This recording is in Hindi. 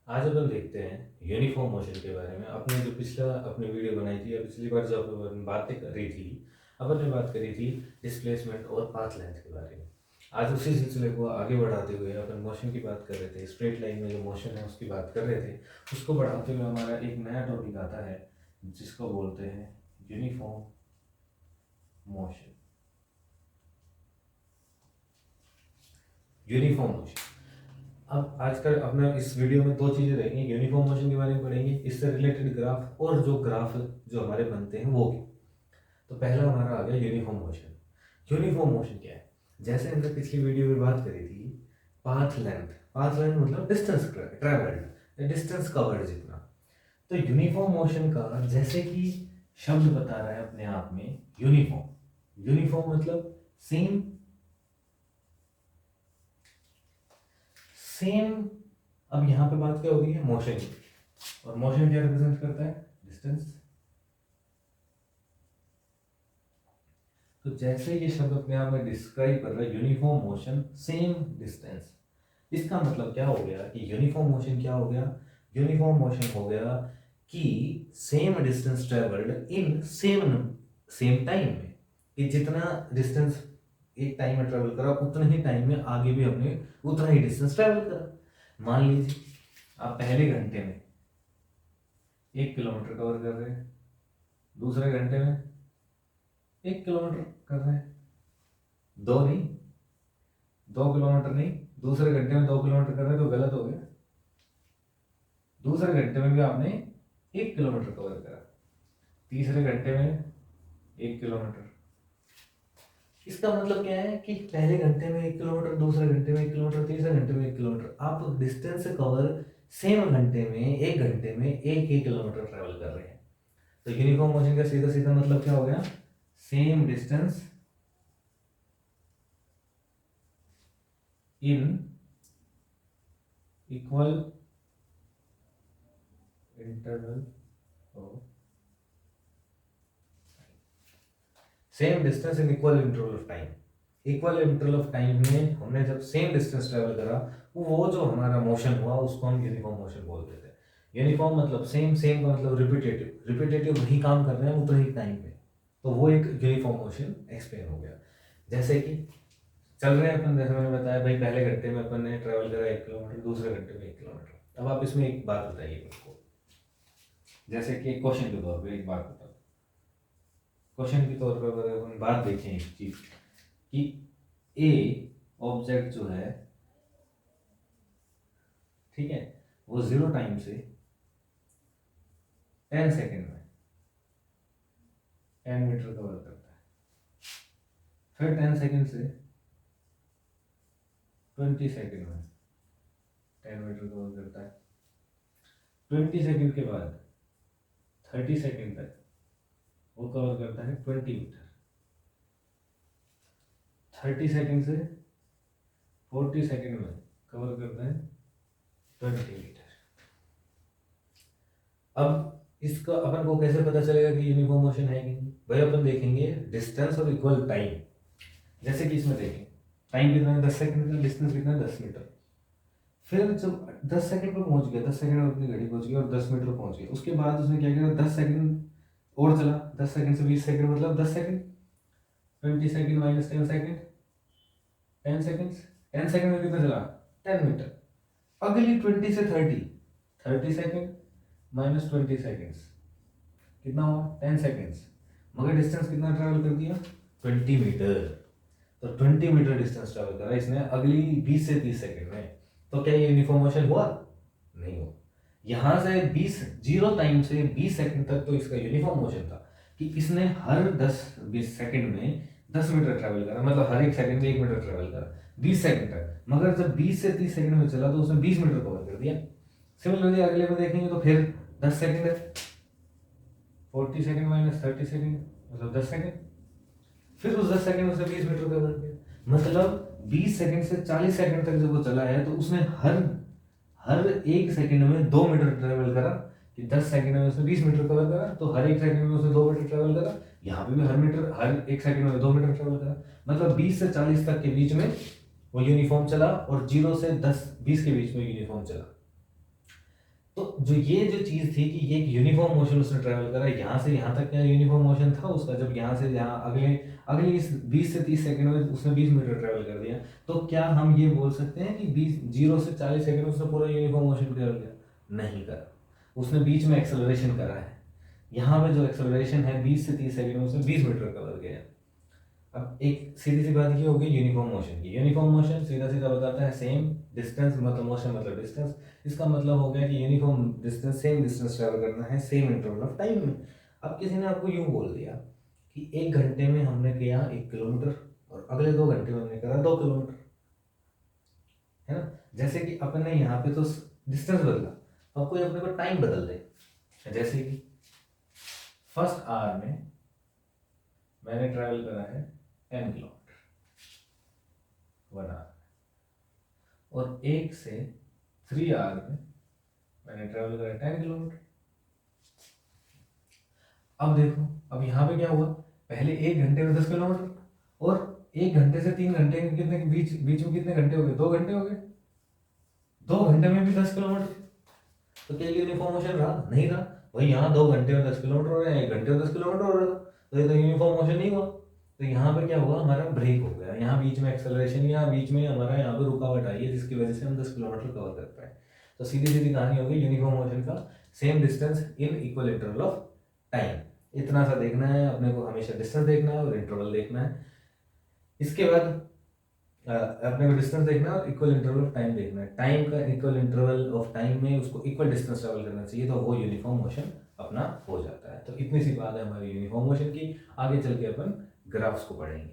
आज अपन देखते हैं यूनिफॉर्म मोशन के बारे में। आपने जो पिछला अपनी वीडियो बनाई थी या पिछली बार जो अपन बातें करी थी, अपन ने बात करी थी डिस्प्लेसमेंट और पाथ लेंथ के बारे में। आज उसी सिलसिले को आगे बढ़ाते हुए अपन मोशन की बात कर रहे थे, स्ट्रेट लाइन में जो मोशन है उसकी बात कर रहे थे। उसको बढ़ाते हुए हमारा एक नया टॉपिक आता है जिसको बोलते हैं यूनिफॉर्म मोशन। Uniform motion. अब आजकल अपना इस वीडियो में दो चीज़ें रहेंगी, यूनिफॉर्म मोशन के बारे में पढ़ेंगे, इससे रिलेटेड ग्राफ, और जो ग्राफ जो हमारे बनते हैं वो भी। तो पहला हमारा आ गया यूनिफॉर्म मोशन। यूनिफॉर्म मोशन क्या है? जैसे हमने पिछली वीडियो में बात करी थी पाथ लेंथ। पाथ लेंथ मतलब डिस्टेंस ट्रैवल्ड या डिस्टेंस कवर्ड जितना। तो यूनिफॉर्म मोशन का जैसे कि शब्द बता रहा है अपने आप में यूनिफॉर्म। यूनिफॉर्म मतलब सेम। सेम। अब यहाँ पे बात क्या हो रही है? मोशन की। और मोशन क्या रिप्रेजेंट करता है? डिस्टेंस। तो जैसे ये शब्द अपने आप में डिस्क्राइब कर रहा है यूनिफॉर्म मोशन सेम डिस्टेंस, इसका मतलब क्या हो गया कि यूनिफॉर्म मोशन क्या हो गया? यूनिफॉर्म मोशन हो गया कि same distance travelled in same same time में, कि जितना डिस्टेंस एक टाइम में ट्रेवल करा उतने ही टाइम में आगे भी हमने उतना ही डिस्टेंस ट्रेवल करा। मान लीजिए आप पहले घंटे में 1 किलोमीटर कवर कर रहे हैं, दूसरे घंटे में 1 किलोमीटर कर रहे हैं। दो नहीं, 2 किलोमीटर नहीं, दूसरे घंटे में 2 किलोमीटर कर रहे हैं तो गलत हो गया। दूसरे घंटे में भी आपने 1 किलोमीटर कवर करा, तीसरे घंटे में 1 किलोमीटर। इसका मतलब क्या है कि पहले घंटे में 1 किलोमीटर, दूसरे घंटे में 1 किलोमीटर, तीसरे घंटे में 1 किलोमीटर। आप डिस्टेंस कवर सेम घंटे में, एक घंटे में एक ही किलोमीटर ट्रेवल कर रहे हैं। तो यूनिफॉर्म मोशन का सीधा सीधा मतलब क्या हो गया? Same distance in equal interval of same distance in equal interval of time. Equal interval of time में हमने जब सेम डिस्टेंस ट्रेवल करा, वो जो हमारा मोशन हुआ उसको हम यूनिफॉर्म मोशन बोलते थे। यूनिफॉर्म मतलब सेम, सेम का मतलब रिपीटेटिव, रिपीटेटिव वही काम कर रहे हैं उतना ही टाइम में, तो वो एक यूनिफॉर्म मोशन एक्सप्लेन हो गया। जैसे कि चल रहे हैं अपन, जैसे मैंने बताया भाई पहले घंटे में अपन ने ट्रेवल करा 1 किलोमीटर, दूसरे घंटे में 1 किलोमीटर। अब आप इसमें एक बात बताइए मुझको, जैसे कि क्वेश्चन के तौर पर एक बात बताओ। क्वेश्चन के तौर पर अगर हम बात देखें एक चीज कि ए ऑब्जेक्ट जो है, ठीक है, वो 0 टाइम से 10 सेकेंड में 10 मीटर कवर करता है, फिर 10 सेकेंड से 20 सेकेंड में 10 मीटर कवर करता है, 20 सेकेंड के बाद 30 सेकेंड तक वो कवर करता है 20 मीटर, 30 सेकेंड से 40 सेकेंड में कवर करता है 20 मीटर। अब इसका अपन को कैसे पता चलेगा कि यूनिफॉर्म मोशन है कि नहीं? भाई अपन देखेंगे डिस्टेंस और इक्वल टाइम। जैसे कि इसमें देखें टाइम कितना है 10 सेकंड का, डिस्टेंस कितना है 10 मीटर। फिर जब 10 सेकंड पर पहुंच गया, 10 सेकंड में अपनी घड़ी पहुंच गई और 10 मीटर पहुंच गया, उसके बाद उसने क्या किया, 10 सेकंड और चला, 10 सेकंड से 20 सेकंड मतलब 10 second, 20 second minus 10 second, 10 second, 10 second में कितना चला 10 मीटर। अगली 20 से 30 सेकंड माइनस 20 सेकंड्स कितना हुआ 10 सेकंड्स, मगर डिस्टेंस कितना ट्रैवल कर दिया 20 मीटर। तो 20 मीटर डिस्टेंस ट्रैवल करा इसने अगली 20 से 30 सेकंड में। तो क्या ये यूनिफॉर्म मोशन हुआ? नहीं हुआ। यहां से 20 जीरो टाइम से 20 सेकंड तक तो इसका यूनिफॉर्म मोशन था कि इसने हर 10-20 सेकंड में 10 मीटर ट्रैवल करा, मतलब हर एक सेकंड में 1 मीटर ट्रैवल करा 20 सेकंड तक। मगर जब 20 से 30 सेकंड में चला तो उसने 20 मीटर कवर कर दिया। सिमिलरली अगले में देखेंगे तो फिर 10 सेकंड है, 40 सेकंड माइनस 30 सेकंड मतलब 10 सेकंड, फिर उस 10 सेकंड में से 20 मीटर कवर किया। मतलब 20 सेकंड से 40 सेकंड तक जब वो चला है तो उसने हर हर एक सेकंड में 2 मीटर ट्रेवल करा, कि 10 सेकंड में उसने 20 मीटर कवर करा तो हर एक सेकंड में उसने 2 मीटर ट्रेवल करा। यहाँ पे भी हर एक सेकंड में 2 मीटर ट्रेवल करा, मतलब 20 से 40 तक के बीच में वो यूनिफॉर्म चला और 0 से 10-20 के बीच में यूनिफॉर्म चला। तो जो ये जो चीज़ थी कि ये एक यूनिफॉर्म मोशन उसने ट्रैवल करा, यहाँ से यहाँ तक क्या यूनिफॉर्म मोशन था उसका, जब यहाँ से यहाँ अगले अगले इस 20 से 30 सेकंड में उसने 20 मीटर ट्रैवल कर दिया, तो क्या हम ये बोल सकते हैं कि 0 से 40 सेकंड में उसने पूरा यूनिफॉर्म मोशन ट्रैवल किया? नहीं करा, उसने बीच में एक्सेलरेशन करा है। यहाँ पे जो एक्सेलरेशन है 20 से 30 सेकंड में उसने 20 मीटर कवर किया। अब एक सीधी सी बात ये हो गई यूनिफॉर्म मोशन की। यूनिफॉर्म मोशन सीधा सीधा बताता है सेम डिस्टेंस, मतलब मोशन मतलब डिस्टेंस। इसका मतलब हो गया कि uniform distance, same distance travel करना है सेम इंटरवल ऑफ टाइम में। अब किसी ने आपको यूं बोल दिया कि 1 घंटे में हमने किया 1 किलोमीटर और अगले 2 घंटे में हमने करा 2 किलोमीटर, है ना। जैसे कि अपन ने यहाँ पे तो डिस्टेंस बदला, अब कोई अपने को टाइम बदल दे, जैसे कि फर्स्ट आवर में मैंने ट्रैवल करा है 10 किलोमीटर 1 आवर, और 1 से 3 आवर में मैंने ट्रैवल करा 10 किलोमीटर। अब देखो, अब यहाँ पे क्या हुआ, पहले 1 घंटे में 10 किलोमीटर, और 1 घंटे से 3 घंटे के कितने बीच बीच में कितने घंटे हो गए? 2 घंटे हो गए। 2 घंटे में भी 10 किलोमीटर, तो क्या यूनिफॉर्म मोशन रहा? नहीं रहा। भाई यहाँ 2 घंटे में 10 किलोमीटर हो रहा है, 1 घंटे में 10 किलोमीटर हो रहा था, तो ये तो यूनिफॉर्म मोशन नहीं हुआ। तो यहाँ पे क्या हुआ, हमारा ब्रेक हो गया, यहाँ बीच में एक्सेलरेशन या बीच में हमारा यहाँ पे रुकावट आई है, जिसकी वजह से हम 10 किलोमीटर कवर कर पाए। तो सीधी सीधी कहानी हो गई यूनिफॉर्म मोशन का, same distance in equal interval of time. इतना सा देखना है अपने को, हमेशा डिस्टेंस देखना है और इंटरवल देखना है। इसके बाद अपने को डिस्टेंस देखना है और इक्वल इंटरवल ऑफ टाइम देखना है। टाइम का इक्वल इंटरवल ऑफ टाइम में उसको इक्वल डिस्टेंस ट्रेवल करना चाहिए, तो वो यूनिफॉर्म मोशन अपना हो जाता है। तो इतनी सी बात है हमारी यूनिफॉर्म मोशन की। आगे चल के अपन ग्राफ्स को पढ़ेंगे।